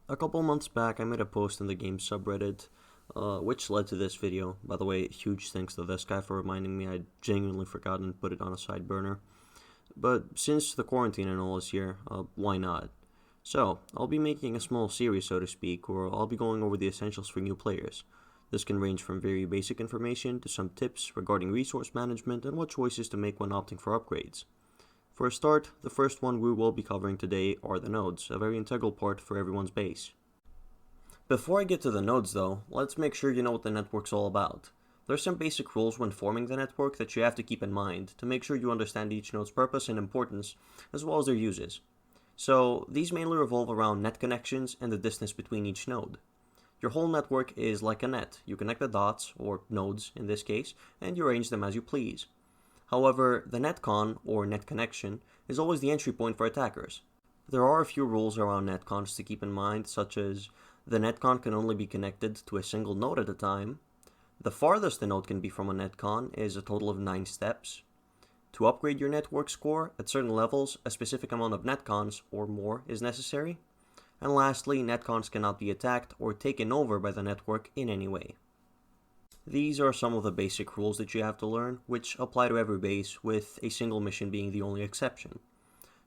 A couple months back, I made a post in the game subreddit, which led to this video. By the way, huge thanks to this guy for reminding me. I'd genuinely forgotten to put it on a side burner. But since the quarantine and all is here, why not? So, I'll be making a small series, so to speak, where I'll be going over the essentials for new players. This can range from very basic information to some tips regarding resource management and what choices to make when opting for upgrades. For a start, the first one we will be covering today are the nodes, a very integral part for everyone's base. Before I get to the nodes though, let's make sure you know what the network's all about. There's some basic rules when forming the network that you have to keep in mind to make sure you understand each node's purpose and importance, as well as their uses. So, these mainly revolve around net connections and the distance between each node. Your whole network is like a net. You connect the dots, or nodes in this case, and you arrange them as you please. However, the Netcon, or net connection, is always the entry point for attackers. There are a few rules around netcons to keep in mind, such as the netcon can only be connected to a single node at a time. The farthest a node can be from a netcon is a total of 9 steps. To upgrade your network score at certain levels, a specific amount of netcons or more is necessary. And lastly, netcons cannot be attacked or taken over by the network in any way. These are some of the basic rules that you have to learn, which apply to every base, with a single mission being the only exception.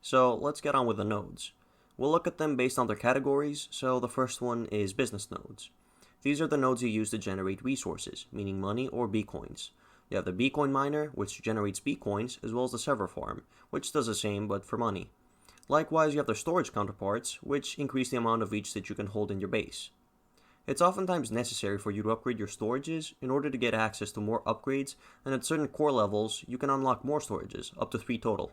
So let's get on with the nodes. We'll look at them based on their categories, so the first one is business nodes. These are the nodes you use to generate resources, meaning money or B-coins. You have the B-coin miner, which generates B-coins, as well as the server farm, which does the same but for money. Likewise, you have the storage counterparts, which increase the amount of each that you can hold in your base. It's oftentimes necessary for you to upgrade your storages in order to get access to more upgrades, and at certain core levels, you can unlock more storages, up to 3 total.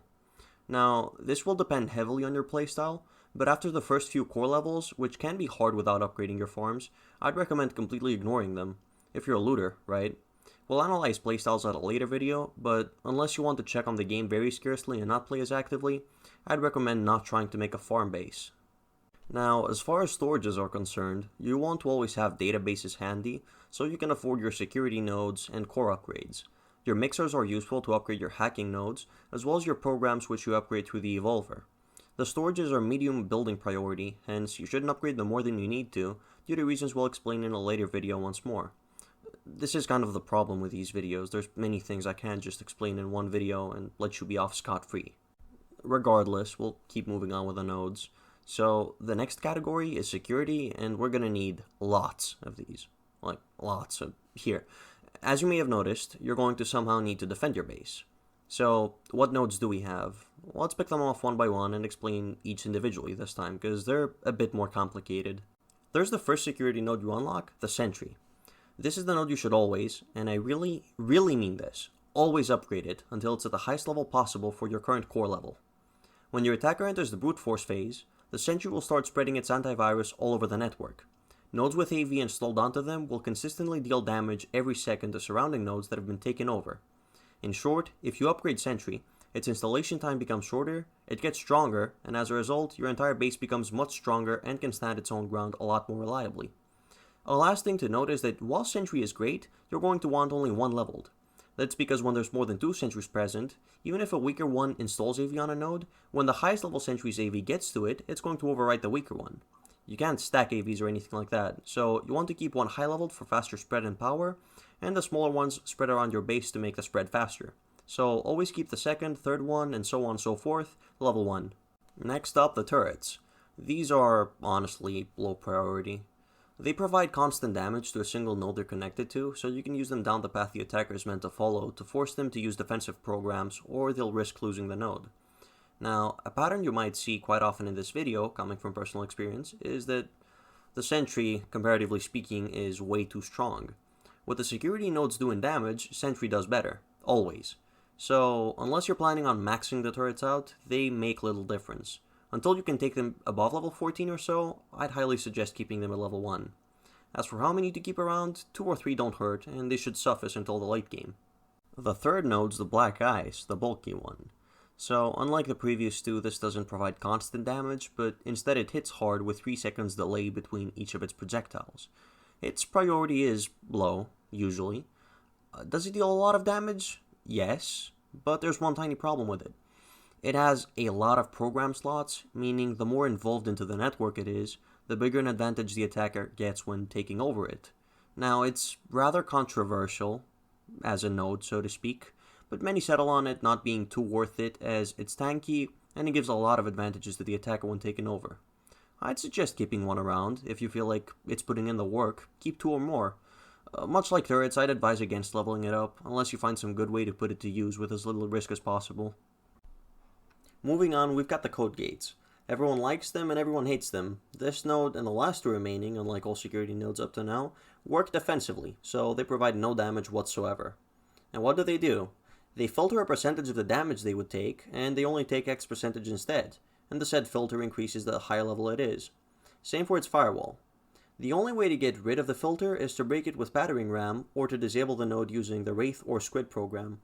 Now, this will depend heavily on your playstyle, but after the first few core levels, which can be hard without upgrading your farms, I'd recommend completely ignoring them, if you're a looter, right? We'll analyze playstyles at a later video, but unless you want to check on the game very scarcely and not play as actively, I'd recommend not trying to make a farm base. Now, as far as storages are concerned, you want to always have databases handy so you can afford your security nodes and core upgrades. Your mixers are useful to upgrade your hacking nodes, as well as your programs which you upgrade through the evolver. The storages are medium building priority, hence you shouldn't upgrade them more than you need to, due to reasons we'll explain in a later video once more. This is kind of the problem with these videos. There's many things I can't just explain in one video and let you be off scot-free. Regardless, we'll keep moving on with the nodes. So, the next category is security, and we're gonna need lots of these. Like, lots of here. As you may have noticed, you're going to somehow need to defend your base. So, what nodes do we have? Let's pick them off one by one and explain each individually this time, because they're a bit more complicated. There's the first security node you unlock, the Sentry. This is the node you should always, and I really mean this, always upgrade it until it's at the highest level possible for your current core level. When your attacker enters the brute force phase, the Sentry will start spreading its antivirus all over the network. Nodes with AV installed onto them will consistently deal damage every second to surrounding nodes that have been taken over. In short, if you upgrade Sentry, its installation time becomes shorter, it gets stronger, and as a result, your entire base becomes much stronger and can stand its own ground a lot more reliably. A last thing to note is that while Sentry is great, you're going to want only one leveled. That's because when there's more than 2 sentries present, even if a weaker one installs AV on a node, when the highest level sentry's AV gets to it, it's going to overwrite the weaker one. You can't stack AVs or anything like that, so you want to keep one high leveled for faster spread and power, and the smaller ones spread around your base to make the spread faster. So always keep the second, third one, and so on and so forth, level 1. Next up, the turrets. These are, honestly, low priority. They provide constant damage to a single node they're connected to, so you can use them down the path the attacker is meant to follow to force them to use defensive programs, or they'll risk losing the node. Now, a pattern you might see quite often in this video, coming from personal experience, is that the Sentry, comparatively speaking, is way too strong. What the security nodes do in damage, Sentry does better, always. So, unless you're planning on maxing the turrets out, they make little difference. Until you can take them above level 14 or so, I'd highly suggest keeping them at level 1. As for how many to keep around, 2 or 3 don't hurt, and they should suffice until the late game. The third node's the Black Ice, the bulky one. So, unlike the previous 2, this doesn't provide constant damage, but instead it hits hard with 3 seconds delay between each of its projectiles. Its priority is low, usually. Does it deal a lot of damage? Yes, but there's one tiny problem with it. It has a lot of program slots, meaning the more involved into the network it is, the bigger an advantage the attacker gets when taking over it. Now, it's rather controversial, as a node, so to speak, but many settle on it not being too worth it as it's tanky and it gives a lot of advantages to the attacker when taken over. I'd suggest keeping one around. If you feel like it's putting in the work, keep 2 or more. Much like turrets, I'd advise against leveling it up, unless you find some good way to put it to use with as little risk as possible. Moving on, we've got the code gates. Everyone likes them and everyone hates them. This node and the last 2 remaining, unlike all security nodes up to now, work defensively, so they provide no damage whatsoever. And what do? They filter a percentage of the damage they would take, and they only take X percentage instead, and the said filter increases the higher level it is. Same for its firewall. The only way to get rid of the filter is to break it with battering ram, or to disable the node using the Wraith or Squid program.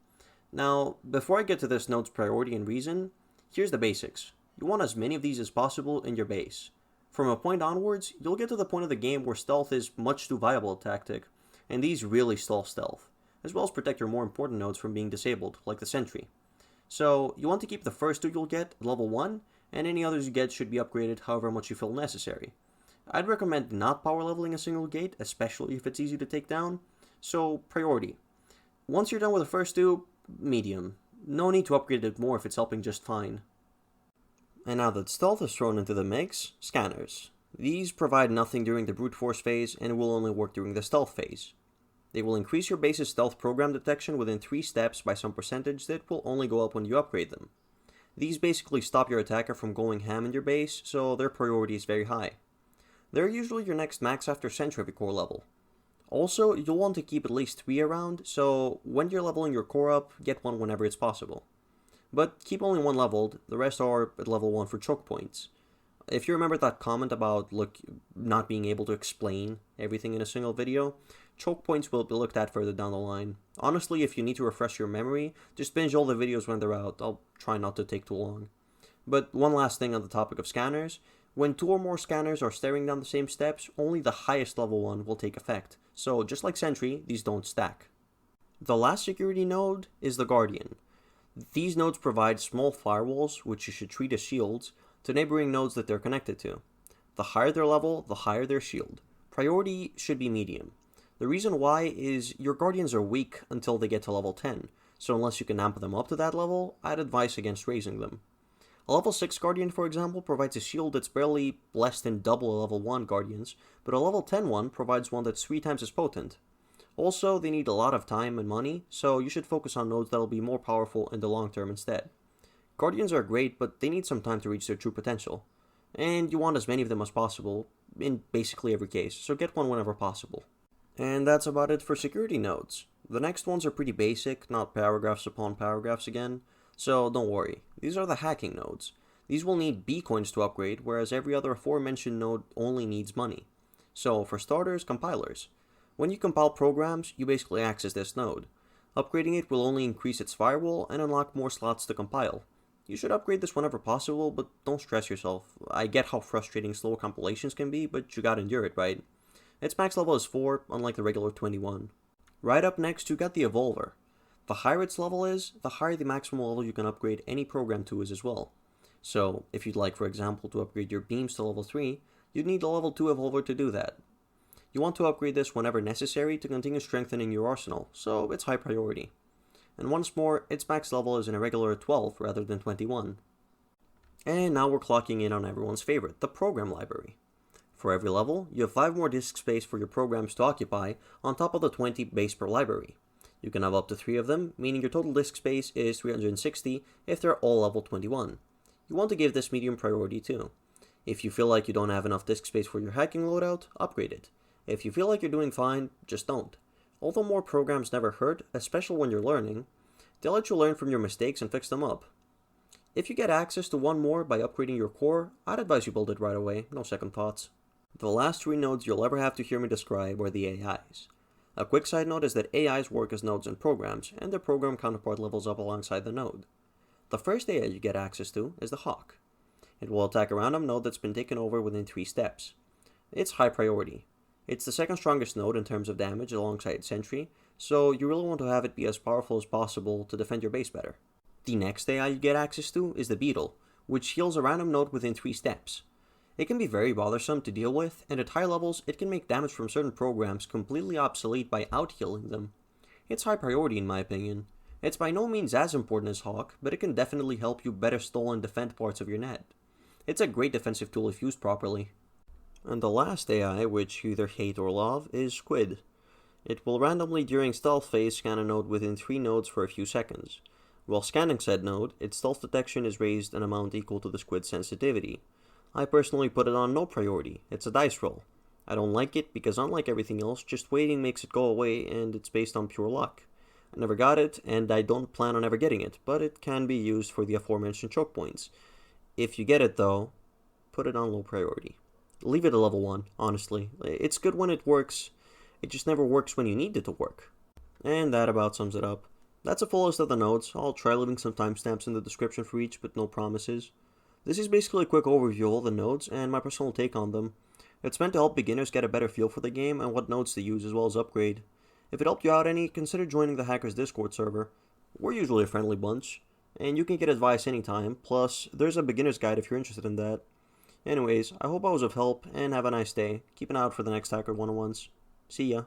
Now, before I get to this node's priority and reason, here's the basics. You want as many of these as possible in your base. From a point onwards, you'll get to the point of the game where stealth is much too viable a tactic, and these really stall stealth, as well as protect your more important nodes from being disabled, like the Sentry. So, you want to keep the first 2 you'll get at level 1, and any others you get should be upgraded however much you feel necessary. I'd recommend not power leveling a single gate, especially if it's easy to take down, so priority. Once you're done with the first 2, medium. No need to upgrade it more if it's helping just fine. And now that stealth is thrown into the mix, scanners. These provide nothing during the brute force phase and will only work during the stealth phase. They will increase your base's stealth program detection within 3 steps by some percentage that will only go up when you upgrade them. These basically stop your attacker from going ham in your base, so their priority is very high. They're usually your next max after Sentry every core level. Also, you'll want to keep at least 3 around, so when you're leveling your core up, get one whenever it's possible. But keep only 1 leveled, the rest are at level 1 for choke points. If you remember that comment about not being able to explain everything in a single video, choke points will be looked at further down the line. Honestly, if you need to refresh your memory, just binge all the videos when they're out. I'll try not to take too long. But one last thing on the topic of scanners. When 2 or more scanners are staring down the same steps, only the highest level one will take effect. So just like Sentry, these don't stack. The last security node is the Guardian. These nodes provide small firewalls, which you should treat as shields, to neighboring nodes that they're connected to. The higher their level, the higher their shield. Priority should be medium. The reason why is your Guardians are weak until they get to level 10, so unless you can amp them up to that level, I'd advise against raising them. A level 6 Guardian, for example, provides a shield that's barely less than double a level 1 Guardian's, but a level 10 one provides one that's 3 times as potent. Also, they need a lot of time and money, so you should focus on nodes that'll be more powerful in the long term instead. Guardians are great, but they need some time to reach their true potential. And you want as many of them as possible, in basically every case, so get one whenever possible. And that's about it for security nodes. The next ones are pretty basic, not paragraphs upon paragraphs again, so don't worry. These are the hacking nodes. These will need B coins to upgrade, whereas every other aforementioned node only needs money. So for starters, compilers. When you compile programs, you basically access this node. Upgrading it will only increase its firewall and unlock more slots to compile. You should upgrade this whenever possible, but don't stress yourself. I get how frustrating slow compilations can be, but you gotta endure it, right? Its max level is 4, unlike the regular 21. Right up next, you got the Evolver. The higher its level is, the higher the maximum level you can upgrade any program to is as well. So, if you'd like, for example, to upgrade your beams to level 3, you'd need a level 2 Evolver to do that. You want to upgrade this whenever necessary to continue strengthening your arsenal, so it's high priority. And once more, its max level is an irregular 12 rather than 21. And now we're clocking in on everyone's favorite, the program library. For every level, you have 5 more disk space for your programs to occupy on top of the 20 base per library. You can have up to 3 of them, meaning your total disk space is 360 if they're all level 21. You want to give this medium priority too. If you feel like you don't have enough disk space for your hacking loadout, upgrade it. If you feel like you're doing fine, just don't. Although more programs never hurt, especially when you're learning, they'll let you learn from your mistakes and fix them up. If you get access to 1 more by upgrading your core, I'd advise you build it right away, no second thoughts. The last 3 nodes you'll ever have to hear me describe are the AIs. A quick side note is that AIs work as nodes in programs, and their program counterpart levels up alongside the node. The first AI you get access to is the Hawk. It will attack a random node that's been taken over within 3 steps. It's high priority. It's the second strongest node in terms of damage alongside Sentry, so you really want to have it be as powerful as possible to defend your base better. The next AI you get access to is the Beetle, which heals a random node within 3 steps. It can be very bothersome to deal with, and at high levels, it can make damage from certain programs completely obsolete by out-healing them. It's high priority in my opinion. It's by no means as important as Hawk, but it can definitely help you better stall and defend parts of your net. It's a great defensive tool if used properly. And the last AI, which you either hate or love, is Squid. It will randomly during stealth phase scan a node within 3 nodes for a few seconds. While scanning said node, its stealth detection is raised an amount equal to the Squid's sensitivity. I personally put it on no priority, it's a dice roll. I don't like it because unlike everything else, just waiting makes it go away and it's based on pure luck. I never got it and I don't plan on ever getting it, but it can be used for the aforementioned choke points. If you get it though, put it on low priority. Leave it at level 1, honestly. It's good when it works, it just never works when you need it to work. And that about sums it up. That's a full list of the nodes. I'll try leaving some timestamps in the description for each, but no promises. This is basically a quick overview of all the nodes and my personal take on them. It's meant to help beginners get a better feel for the game and what nodes to use as well as upgrade. If it helped you out any, consider joining the Hackers Discord server. We're usually a friendly bunch, and you can get advice anytime, plus there's a beginner's guide if you're interested in that. Anyways, I hope I was of help, and have a nice day. Keep an eye out for the next Hacker 101s. See ya.